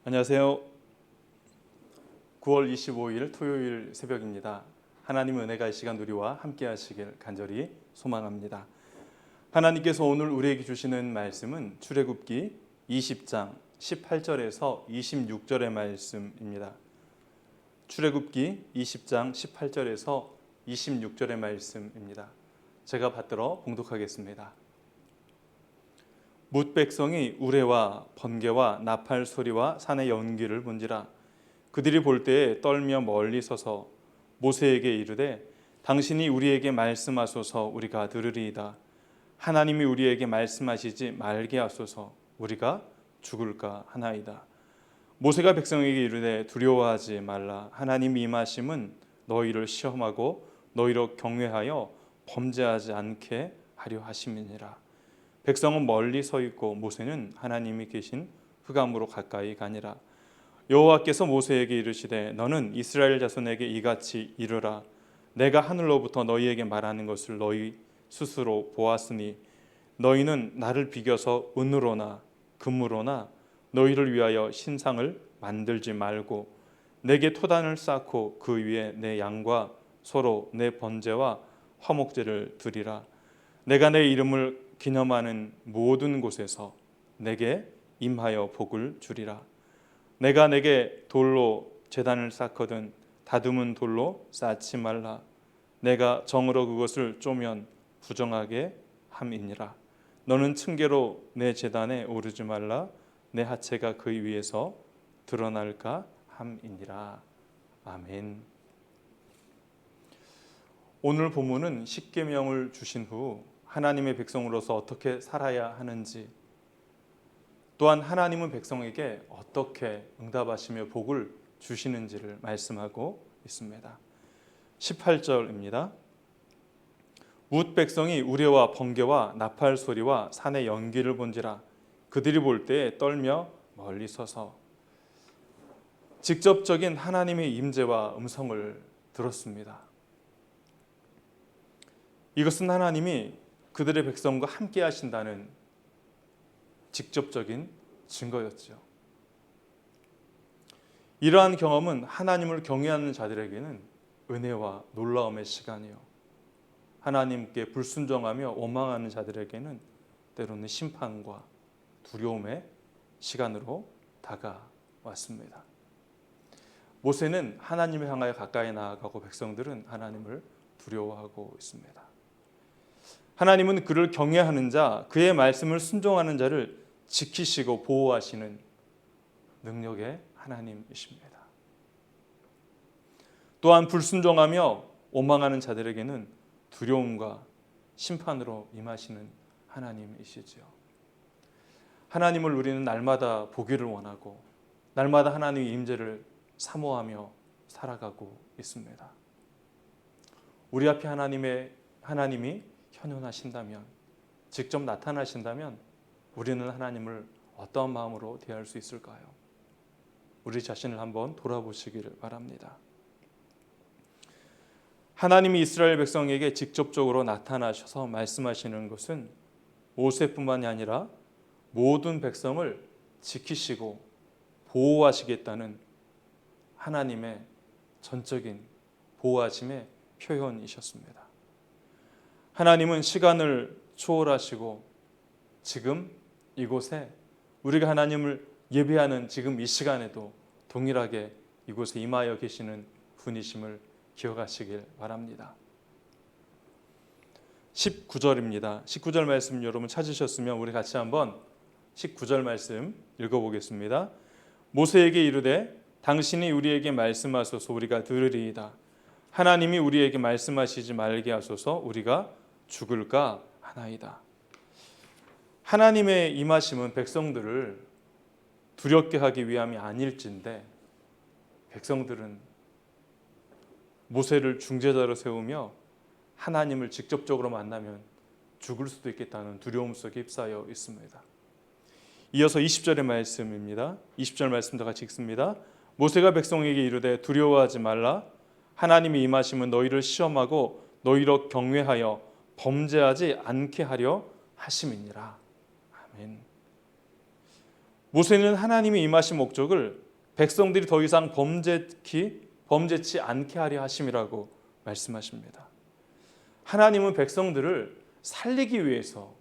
안녕하세요. 9월 25일 토요일 새벽입니다. 하나님의 은혜가 이 시간 우리와 함께 하시길 간절히 소망합니다. 하나님께서 오늘 우리에게 주시는 말씀은 출애굽기 20장 18절에서 26절의 말씀입니다. 출애굽기 20장 18절에서 26절의 말씀입니다. 제가 받들어 봉독하겠습니다. 뭇 백성이 우레와 번개와 나팔 소리와 산의 연기를 본지라. 그들이 볼 때에 떨며 멀리 서서 모세에게 이르되 당신이 우리에게 말씀하소서 우리가 들으리이다. 하나님이 우리에게 말씀하시지 말게 하소서 우리가 죽을까 하나이다. 모세가 백성에게 이르되 두려워하지 말라. 하나님이 임하심은 너희를 시험하고 너희로 경외하여 범죄하지 않게 하려 하심이니라. 백성은 멀리 서 있고 모세는 하나님이 계신 흑암으로 가까이 가니라. 여호와께서 모세에게 이르시되 너는 이스라엘 자손에게 이같이 이르라. 내가 하늘로부터 너희에게 말하는 것을 너희 스스로 보았으니 너희는 나를 비겨서 은으로나 금으로나 너희를 위하여 신상을 만들지 말고 내게 토단을 쌓고 그 위에 내 양과 소로 내 번제와 화목제를 드리라. 내가 내 이름을 기념하는 모든 곳에서 내게 임하여 복을 주리라. 내가 내게 돌로 제단을 쌓거든 다듬은 돌로 쌓지 말라. 내가 정으로 그것을 쪼면 부정하게 함이니라. 너는 층계로 내 제단에 오르지 말라. 내 하체가 그 위에서 드러날까 함이니라. 아멘. 오늘 본문은 십계명을 주신 후 하나님의 백성으로서 어떻게 살아야 하는지, 또한 하나님은 백성에게 어떻게 응답하시며 복을 주시는지를 말씀하고 있습니다. 18절입니다. 뭇 백성이 우레와 번개와 나팔 소리와 산의 연기를 본지라. 그들이 볼 때에 떨며 멀리 서서. 직접적인 하나님의 임재와 음성을 들었습니다. 이것은 하나님이 그들의 백성과 함께 하신다는 직접적인 증거였죠. 이러한 경험은 하나님을 경외하는 자들에게는 은혜와 놀라움의 시간이요, 하나님께 불순종하며 원망하는 자들에게는 때로는 심판과 두려움의 시간으로 다가왔습니다. 모세는 하나님을 향하여 가까이 나아가고 백성들은 하나님을 두려워하고 있습니다. 하나님은 그를 경외하는 자, 그의 말씀을 순종하는 자를 지키시고 보호하시는 능력의 하나님이십니다. 또한 불순종하며 원망하는 자들에게는 두려움과 심판으로 임하시는 하나님이시죠. 하나님을 우리는 날마다 보기를 원하고 날마다 하나님의 임재를 사모하며 살아가고 있습니다. 우리 앞에 하나님이 현존하신다면, 직접 나타나신다면 우리는 하나님을 어떤 마음으로 대할 수 있을까요? 우리 자신을 한번 돌아보시기를 바랍니다. 하나님이 이스라엘 백성에게 직접적으로 나타나셔서 말씀하시는 것은 모세뿐만이 아니라 모든 백성을 지키시고 보호하시겠다는 하나님의 전적인 보호하심의 표현이셨습니다. 하나님은 시간을 초월하시고 지금 이곳에 우리가 하나님을 예배하는 지금 이 시간에도 동일하게 이곳에 임하여 계시는 분이심을 기억하시길 바랍니다. 19절입니다. 19절 말씀 여러분 찾으셨으면 우리 같이 한번 19절 말씀 읽어보겠습니다. 모세에게 이르되 당신이 우리에게 말씀하소서 우리가 들으리이다. 하나님이 우리에게 말씀하시지 말게 하소서 우리가 죽을까 하나이다. 하나님의 임하심은 백성들을 두렵게 하기 위함이 아닐진데 백성들은 모세를 중재자로 세우며 하나님을 직접적으로 만나면 죽을 수도 있겠다는 두려움 속에 휩싸여 있습니다. 이어서 20절의 말씀입니다. 20절 말씀도 같이 읽습니다. 모세가 백성에게 이르되 두려워하지 말라. 하나님이 임하심은 너희를 시험하고 너희로 경외하여 범죄하지 않게 하려 하심이니라. 아멘. 모세는 하나님의 임하신 목적을 백성들이 더 이상 범죄치 않게 하려 하심이라고 말씀하십니다. 하나님은 백성들을 살리기 위해서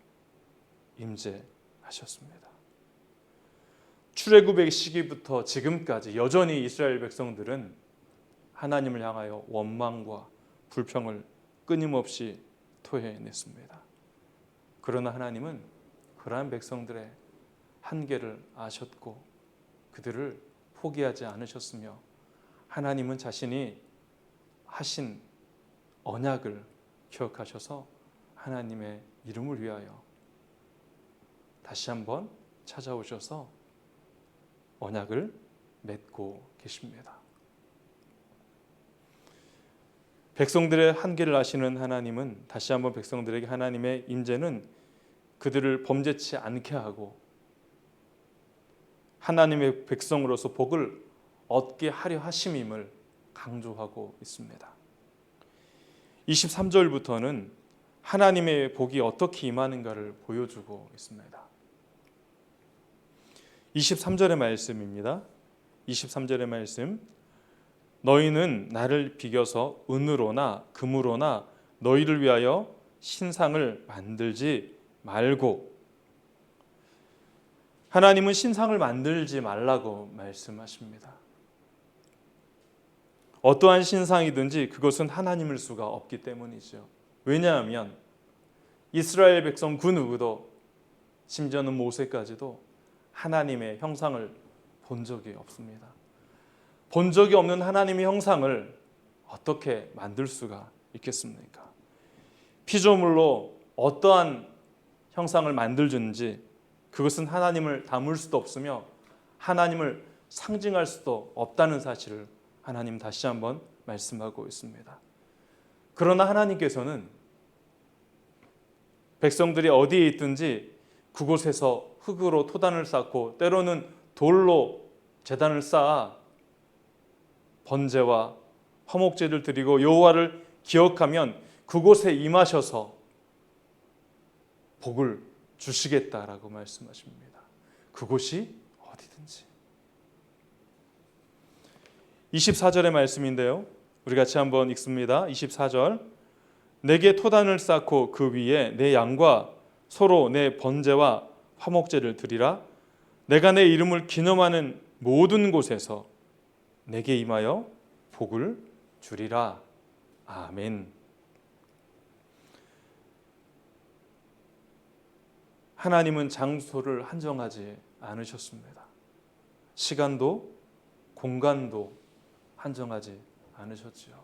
임재하셨습니다. 출애굽의 시기부터 지금까지 여전히 이스라엘 백성들은 하나님을 향하여 원망과 불평을 끊임없이 토해냈습니다. 그러나 하나님은 그러한 백성들의 한계를 아셨고 그들을 포기하지 않으셨으며 하나님은 자신이 하신 언약을 기억하셔서 하나님의 이름을 위하여 다시 한번 찾아오셔서 언약을 맺고 계십니다. 백성들의 한계를 아시는 하나님은 다시 한번 백성들에게 하나님의 임재는 그들을 범죄치 않게 하고 하나님의 백성으로서 복을 얻게 하려 하심임을 강조하고 있습니다. 23절부터는 하나님의 복이 어떻게 임하는가를 보여주고 있습니다. 23절의 말씀입니다. 23절의 말씀, 너희는 나를 비겨서 은으로나 금으로나 너희를 위하여 신상을 만들지 말고. 하나님은 신상을 만들지 말라고 말씀하십니다. 어떠한 신상이든지 그것은 하나님일 수가 없기 때문이죠. 왜냐하면 이스라엘 백성 그 누구도, 심지어는 모세까지도 하나님의 형상을 본 적이 없습니다. 본 적이 없는 하나님의 형상을 어떻게 만들 수가 있겠습니까? 피조물로 어떠한 형상을 만들든지 그것은 하나님을 담을 수도 없으며 하나님을 상징할 수도 없다는 사실을 하나님 다시 한번 말씀하고 있습니다. 그러나 하나님께서는 백성들이 어디에 있든지 그곳에서 흙으로 토단을 쌓고 때로는 돌로 제단을 쌓아 번제와 화목제를 드리고 여호와를 기억하면 그곳에 임하셔서 복을 주시겠다라고 말씀하십니다. 그곳이 어디든지. 24절의 말씀인데요, 우리 같이 한번 읽습니다. 24절, 내게 토단을 쌓고 그 위에 내 양과 소로 내 번제와 화목제를 드리라. 내가 내 이름을 기념하는 모든 곳에서 내게 임하여 복을 주리라. 아멘. 하나님은 장소를 한정하지 않으셨습니다. 시간도 공간도 한정하지 않으셨지요.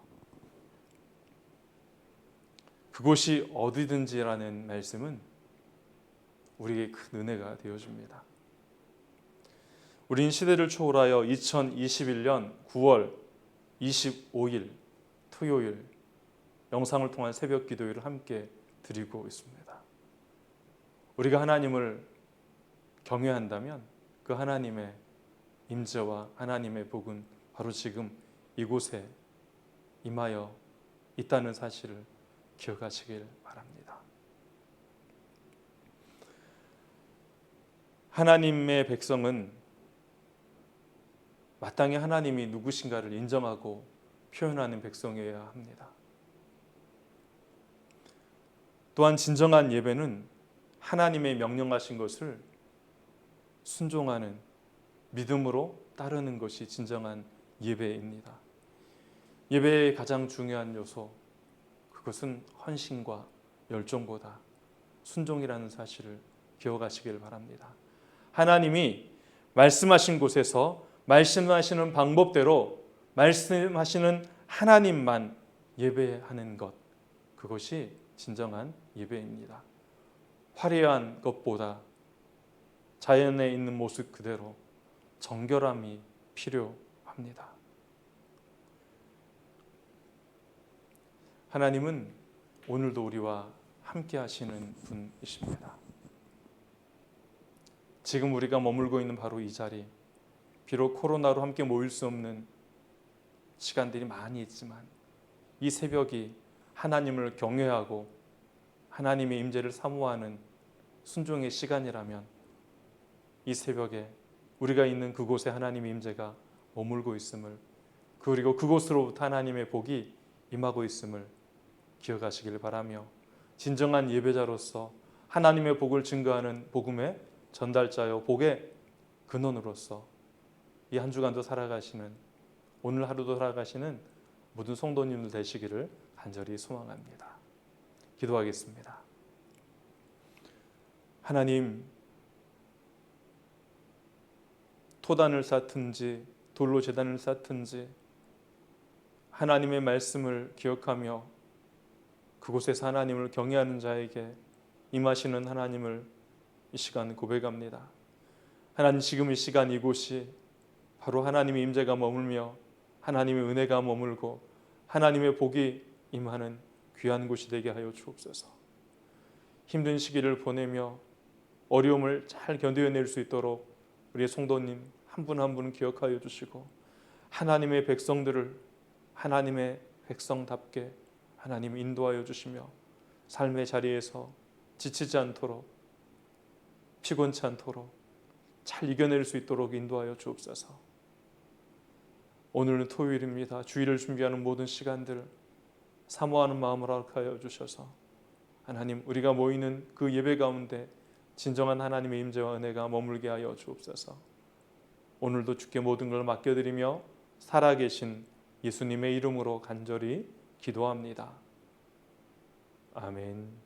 그곳이 어디든지라는 말씀은 우리에게 큰 은혜가 되어줍니다. 우린 시대를 초월하여 2021년 9월 25일 토요일 영상을 통한 새벽 기도회를 함께 드리고 있습니다. 우리가 하나님을 경외한다면 그 하나님의 임재와 하나님의 복은 바로 지금 이곳에 임하여 있다는 사실을 기억하시길 바랍니다. 하나님의 백성은 마땅히 하나님이 누구신가를 인정하고 표현하는 백성이어야 합니다. 또한 진정한 예배는 하나님의 명령하신 것을 순종하는 믿음으로 따르는 것이 진정한 예배입니다. 예배의 가장 중요한 요소, 그것은 헌신과 열정보다 순종이라는 사실을 기억하시길 바랍니다. 하나님이 말씀하신 곳에서 말씀하시는 방법대로 말씀하시는 하나님만 예배하는 것, 그것이 진정한 예배입니다. 화려한 것보다 자연에 있는 모습 그대로 정결함이 필요합니다. 하나님은 오늘도 우리와 함께 하시는 분이십니다. 지금 우리가 머물고 있는 바로 이 자리, 비록 코로나로 함께 모일 수 없는 시간들이 많이 있지만 이 새벽이 하나님을 경외하고 하나님의 임재를 사모하는 순종의 시간이라면 이 새벽에 우리가 있는 그곳에 하나님의 임재가 머물고 있음을, 그리고 그곳으로부터 하나님의 복이 임하고 있음을 기억하시길 바라며, 진정한 예배자로서 하나님의 복을 증거하는 복음의 전달자요 복의 근원으로서 이 한 주간도 살아가시는, 오늘 하루도 살아가시는 모든 성도님들 되시기를 간절히 소망합니다. 기도하겠습니다. 하나님, 토단을 쌓든지 돌로 제단을 쌓든지 하나님의 말씀을 기억하며 그곳에서 하나님을 경외하는 자에게 임하시는 하나님을 이 시간 고백합니다. 하나님, 지금 이 시간 이곳이 바로 하나님의 임재가 머물며 하나님의 은혜가 머물고 하나님의 복이 임하는 귀한 곳이 되게 하여 주옵소서. 힘든 시기를 보내며 어려움을 잘 견뎌낼 수 있도록 우리의 성도님 한 분 한 분 기억하여 주시고, 하나님의 백성들을 하나님의 백성답게 하나님 인도하여 주시며 삶의 자리에서 지치지 않도록, 피곤치 않도록 잘 이겨낼 수 있도록 인도하여 주옵소서. 오늘은 토요일입니다. 주일을 준비하는 모든 시간들 사모하는 마음을 허락하여 주셔서 하나님, 우리가 모이는 그 예배 가운데 진정한 하나님의 임재와 은혜가 머물게 하여 주옵소서. 오늘도 주께 모든 걸 맡겨드리며 살아계신 예수님의 이름으로 간절히 기도합니다. 아멘.